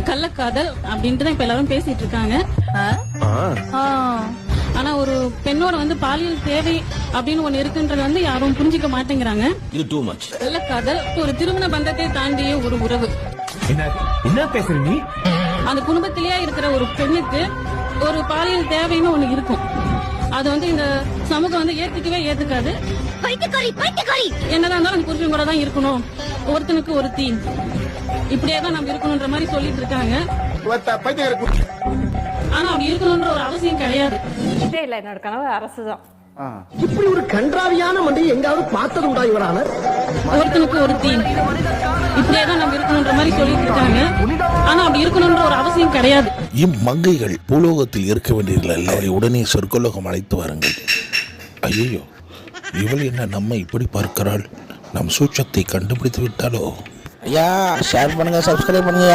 கள்ளக்காதல் அப்படின்ட்டு தான் இப்ப எல்லாரும் பேசிட்டு இருக்காங்க. ஆனா ஒரு பெண்ணோட வந்து பாலியல் தேவை அப்படின்னு ஒண்ணு இருக்குன்றது வந்து யாரும் புரிஞ்சுக்க மாட்டேங்கிறாங்க. இது டூ மச். கள்ளக்காதல் ஒரு திருமண பந்தத்தை தாண்டிய ஒரு உறவு. என்ன பேசுற நீ? அந்த குடும்பத்திலேயே இருக்கிற ஒரு பெண்ணுக்கு ஒரு பாலியல் தேவைன்னு ஒண்ணு இருக்கும். அது வந்து இந்த சமூகம் வந்து ஏத்துக்காது. என்னதான் இருந்தாலும் அந்த புருஷன் கூட தான் இருக்கணும், ஒருத்தனுக்கு ஒருத்தி இப்படியேதான் நம்ம இருக்கணும்ன்ற மாதிரி சொல்லிட்டு இருக்காங்க. ஆனா அப்படி இருக்கணும்ன்ற ஒரு அவசியம் கிடையாது. இல்ல, என்னோட கனவு அரசுதான். இப்படி ஒரு கன்றாவியான மண்டையை எங்காவது பார்த்தது உண்டா இவரான? ஒருத்தனுக்கு ஒருத்தி இப்படியேதான் நம்ம இருக்கணும்ன்ற மாதிரி சொல்லிட்டு இருக்காங்க. ஆனா அப்படி இருக்கணும்ன்ற ஒரு அவசியம் கிடையாது. இம்மங்கைகள் பூலோகத்தில் இருக்க வேண்டியதில்லை, அவரை உடனே சொர்க்கலோகம் அழைத்து வாருங்கள். ஐயோ, இவள் என்ன நம்மை இப்படி பார்க்கிறாள்? நம் சூட்சத்தை கண்டுபிடித்து விட்டாலோ? ஐயா, ஷேர் பண்ணுங்க, சப்ஸ்கிரைப் பண்ணுங்க.